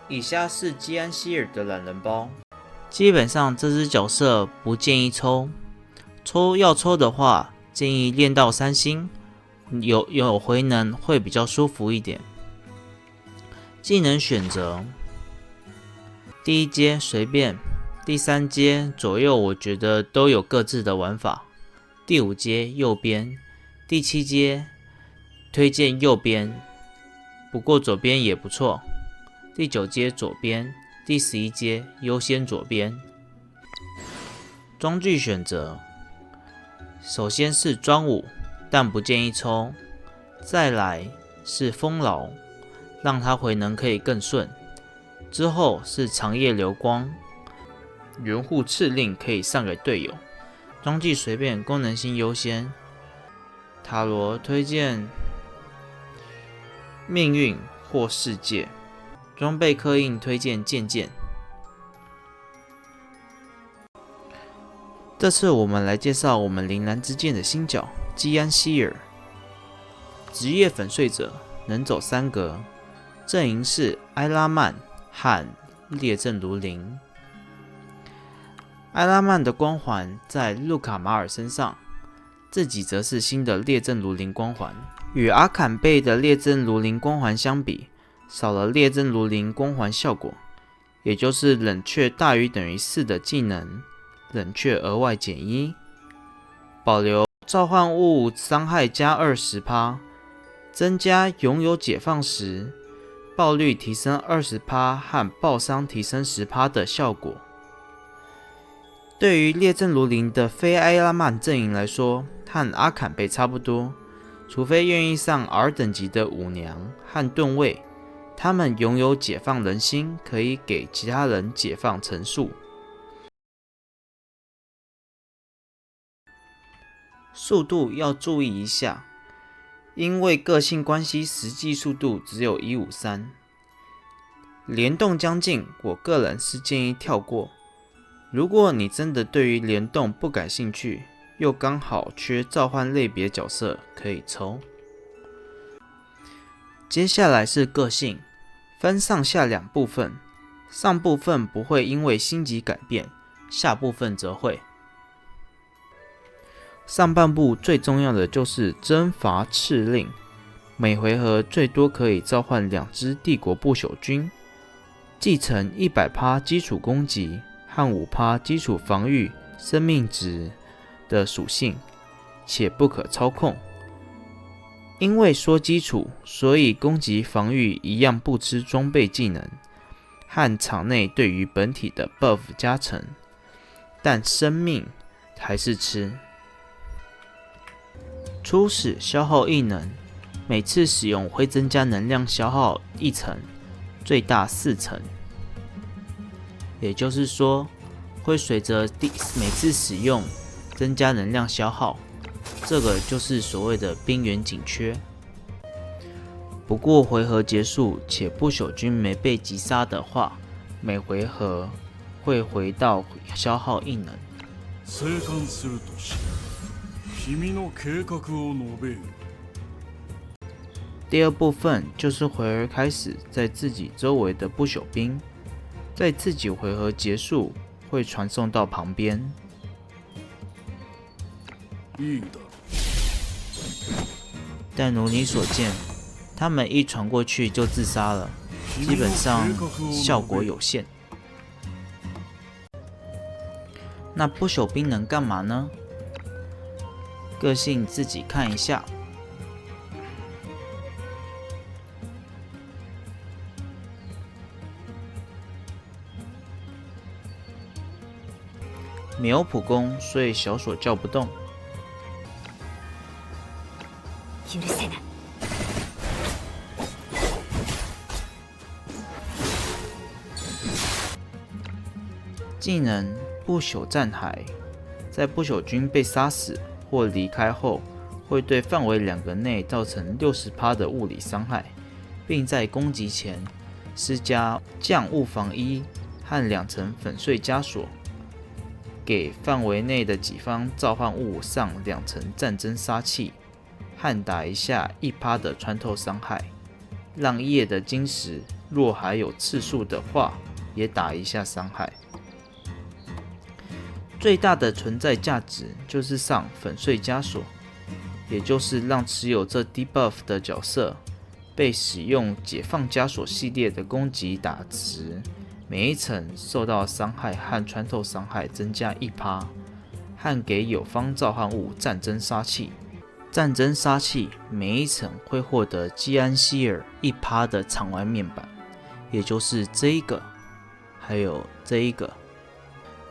以下是基安希尔的懒人包。基本上这只角色不建议抽，要抽的话建议练到3星，有回能会比较舒服一点。技能选择，第1阶随便，第3阶左右我觉得都有各自的玩法，第5阶右边，第7阶推荐右边，不过左边也不错。第9阶左边，第11阶优先左边。装具选择，首先是装武，但不建议抽，再来是丰饶，让它回能可以更顺，之后是长夜流光，援护敕令可以上给队友。装具随便，功能性优先。塔罗推荐命运或世界。装备刻印推荐剑剑。这次我们来介绍我们铃兰之剑的新角基安希尔。职业粉碎者，能走3格，阵营是埃拉曼和列阵如林。埃拉曼的光环在路卡马尔身上，自己则是新的列阵如林光环。与阿坎贝的列阵如林光环相比，少了列阵如林光环效果，也就是冷却大于等于4的技能，冷却额外减1，保留召唤物伤害加 20%， 增加拥有解放时爆率提升 20% 和爆伤提升 10% 的效果。对于列阵如林的非埃拉曼阵营来说，和阿坎贝差不多，除非愿意上 R 等级的舞娘和盾卫，他们拥有解放人心，可以给其他人解放层数。速度要注意一下，因为个性关系，实际速度只有153。联动将近，我个人是建议跳过。如果你真的对于联动不感兴趣，又刚好缺召唤类别角色，可以抽。接下来是个性，分上下2部分，上部分不会因为星级改变，下部分则会。上半部最重要的就是征伐敕令，每回合最多可以召唤2只帝国不朽军，继承 100% 基础攻击和 5% 基础防御生命值的属性，且不可操控。因为说基础，所以攻击防御一样不吃装备技能和场内对于本体的 buff 加成，但生命还是吃。初始消耗1能，每次使用会增加能量消耗1层，最大4层。也就是说，会随着每次使用增加能量消耗，这个就是所谓的边缘紧缺。不过回合结束且不朽军没被击杀的话，每回合会回到消耗1能。第2部分就是回合开始，在自己周围的不朽兵，在自己回合结束会传送到旁边。但如你所见，他们一传过去就自杀了，基本上效果有限。那不朽兵能干嘛呢？个性自己看一下。没有普攻，所以小锁叫不动。技能不朽战骸，在不朽军被杀死或离开后，会对范围2格内造成 60% 的物理伤害，并在攻击前施加降物防1和2层粉碎枷锁，给范围内的己方召唤物上2层战争杀气，和打一下1%的穿透伤害，让夜的晶石若还有次数的话，也打一下伤害。最大的存在价值就是上粉碎枷锁，也就是让持有这 debuff 的角色被使用解放枷锁系列的攻击打值，每一层受到伤害和穿透伤害增加1%，和给友方召唤物战争杀器。战争杀器每一层会获得基安希尔1%的场外面板，也就是这一个，还有这一个，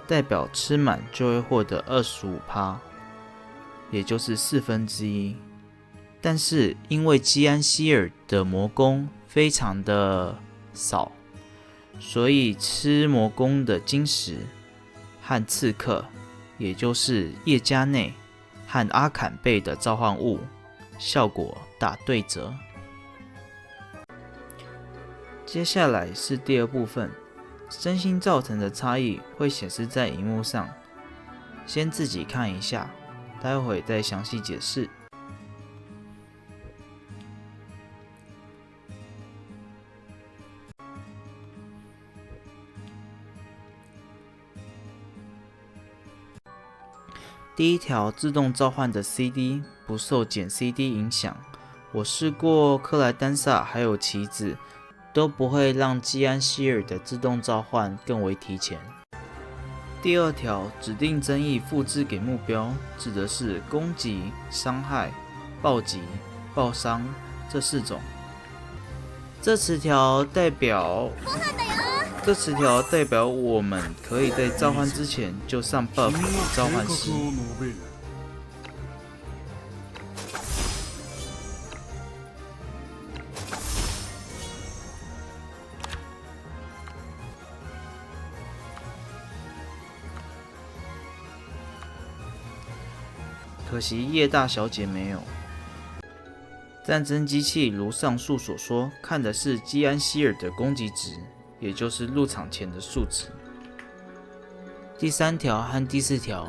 代表吃满就会获得25%，也就是1/4。但是因为基安希尔的魔攻非常的少，所以吃魔攻的晶石和刺客，也就是叶加内和阿坎贝的召唤物，效果打对折。接下来是第二部分，身心造成的差异会显示在萤幕上，先自己看一下，待会再详细解释。第一条自动召唤的 CD 不受减 CD 影响，我试过克莱丹萨还有棋子，都不会让基安希尔的自动召唤更为提前。第二条指定增益复制给目标，指的是攻击、伤害、暴击、暴伤这4种。这词条代表我们可以在召唤之前就上 buff 给召唤师。可惜叶大小姐没有。战争机器如上述所说，看的是基安希尔的攻击值，也就是入场前的数值。第3条和第4条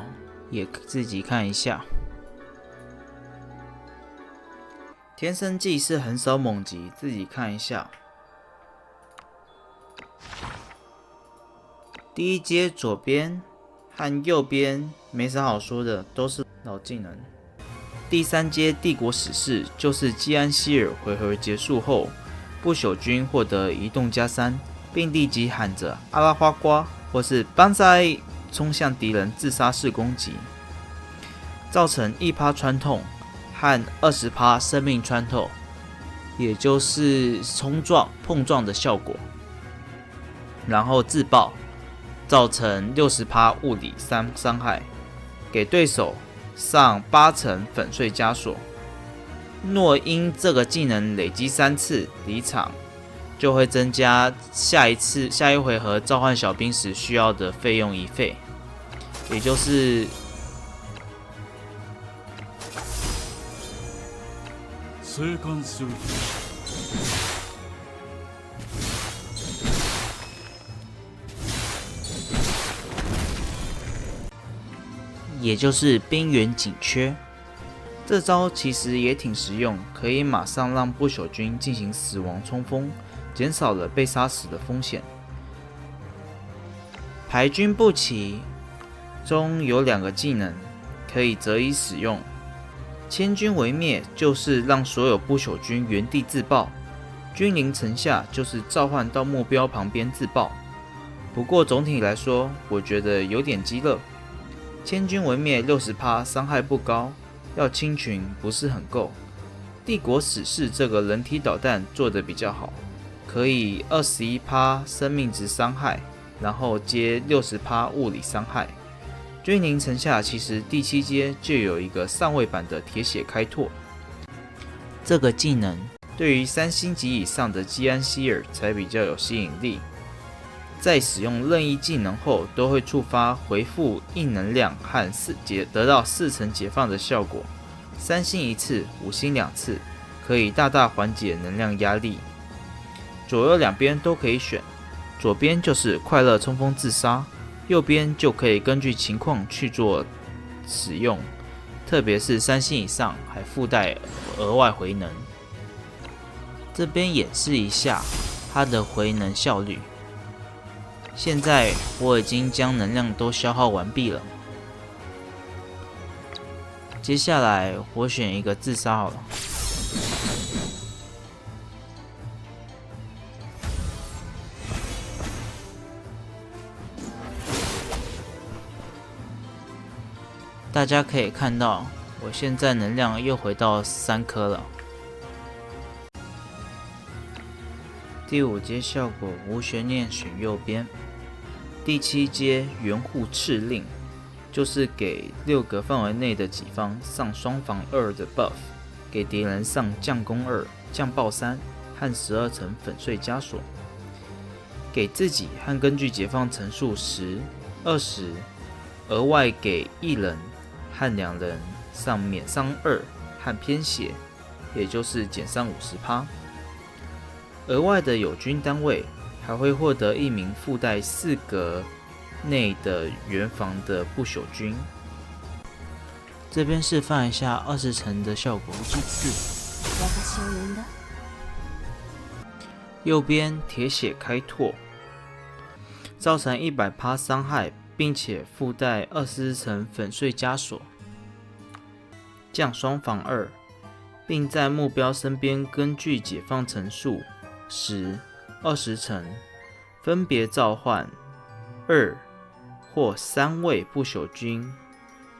也自己看一下。天生技是很少猛击，自己看一下。第一阶左边和右边没啥好说的，都是老技能。第3阶帝国史诗就是基安希尔回合结束后，不朽军获得移动+3，并立即喊着阿拉花瓜或是邦塞冲向敌人自杀式攻击，造成1%穿透和20%生命穿透，也就是碰撞的效果，然后自爆，造成60%物理伤害，给对手上8层粉碎枷锁。若因这个技能累积3次离场，就会增加下一回合召唤小兵时需要的费用1费，也就是边缘紧缺。这招其实也挺实用，可以马上让不朽军进行死亡冲锋，减少了被杀死的风险。排军步骑中有2个技能可以择一使用，千军围灭就是让所有不朽军原地自爆，君临城下就是召唤到目标旁边自爆。不过总体来说，我觉得有点鸡肋。千军围灭60%伤害不高，要清群不是很够。帝国史诗这个人体导弹做得比较好，可以21%生命值伤害，然后接60%物理伤害。君临城下其实第7阶就有一个上位版的铁血开拓，这个技能对于3星级以上的基安希尔才比较有吸引力。在使用任意技能后，都会触发回复硬能量和得到4层解放的效果，3星1次，5星2次，可以大大缓解能量压力。左右两边都可以选，左边就是快乐冲锋自杀，右边就可以根据情况去做使用，特别是3星以上还附带额外回能。这边演示一下，它的回能效率。现在我已经将能量都消耗完毕了，接下来我选一个自杀好了。大家可以看到，我现在能量又回到3颗了。第5阶效果无悬念选右边。第7阶援护敕令，就是给6个范围内的己方上双防2的 buff， 给敌人上降攻2、降爆3和12层粉碎枷锁，给自己和根据解放层数10、20，额外给1人和2人上免伤2和偏血，也就是减伤50%。额外的友军单位还会获得1名附带4格内的援防的不朽军。这边示范一下20层的效果。右边铁血开拓，造成100%伤害，并且附带20层粉碎枷锁，降双防2，并在目标身边根据解放层数10、20层，分别召唤2或3位不朽军，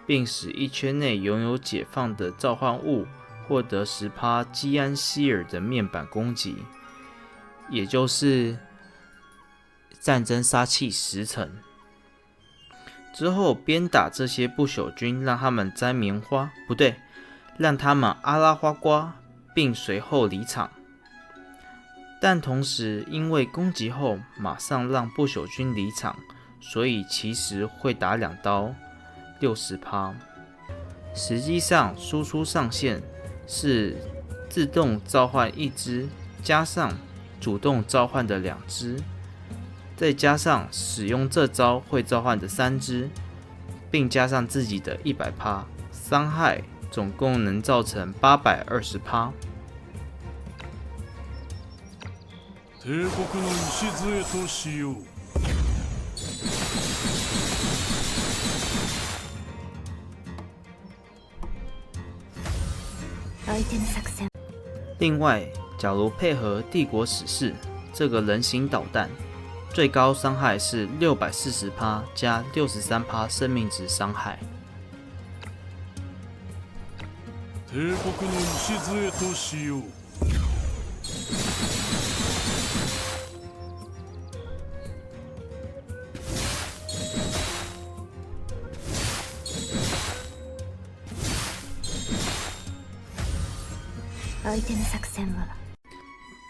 并使1圈内拥有解放的召唤物获得10%基安希尔的面板攻击，也就是战争杀气10层。之后鞭打这些不朽军，让他们摘棉花，不对，让他们阿拉花瓜，并随后离场。但同时因为攻击后马上让不朽军离场，所以其实会打2刀 60%。 实际上输出上限是自动召唤1只，加上主动召唤的2只，再加上使用这招会召唤的3只，并加上自己的100%伤害，总共能造成820%。帝国の礎としよう。另外，假如配合帝国史士这个人形导弹，最高伤害是640%加63%生命值伤害。帝国の礎としよう。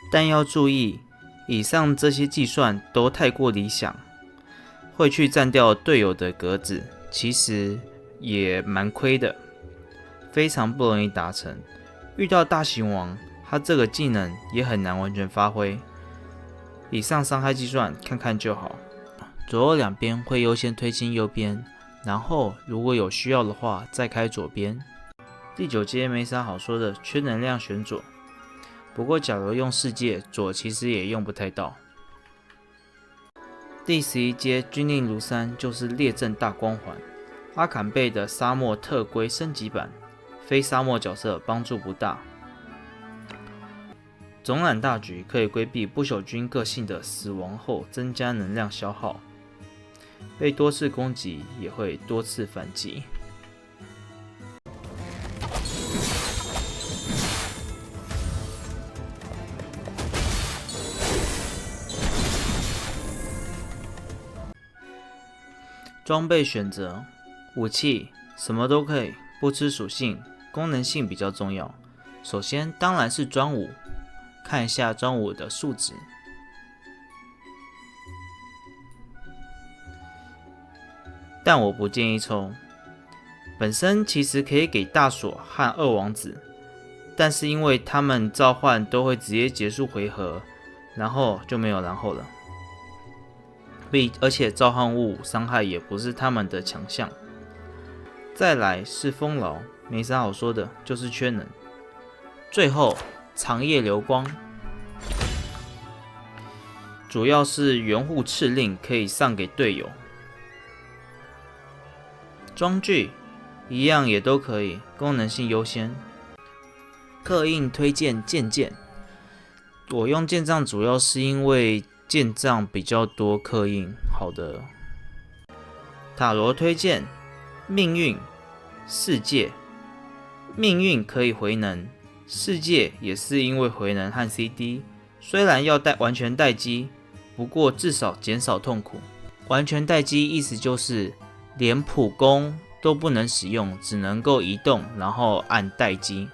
但要注意，以上这些计算都太过理想，会去占掉队友的格子，其实也蛮亏的，非常不容易达成。遇到大型王，他这个技能也很难完全发挥。以上伤害计算看看就好。左右两边会优先推进右边，然后如果有需要的话再开左边。第9阶没啥好说的，缺能量选左。不过假如用世界，左其实也用不太到。第11阶军令如山就是列阵大光环，阿坎贝的沙漠特规升级版，非沙漠角色帮助不大。总揽大局可以规避不朽军个性的死亡后增加能量消耗，被多次攻击也会多次反击。装备选择，武器什么都可以，不吃属性，功能性比较重要。首先当然是专武，看一下专武的数值。但我不建议抽，本身其实可以给大锁和2王子，但是因为他们召唤都会直接结束回合，然后就没有然后了。而且召唤物伤害也不是他们的强项。再来是丰饶，没啥好说的，就是缺能。最后长夜流光，主要是援护敕令可以上给队友。装具一样也都可以，功能性优先。刻印推荐剑杖，我用剑杖主要是因为剑杖比较多刻印。好的。塔罗推荐命运、世界。命运可以回能，世界也是因为回能和 CD， 虽然要完全待机，不过至少减少痛苦。完全待机意思就是连普攻都不能使用，只能够移动，然后按待机。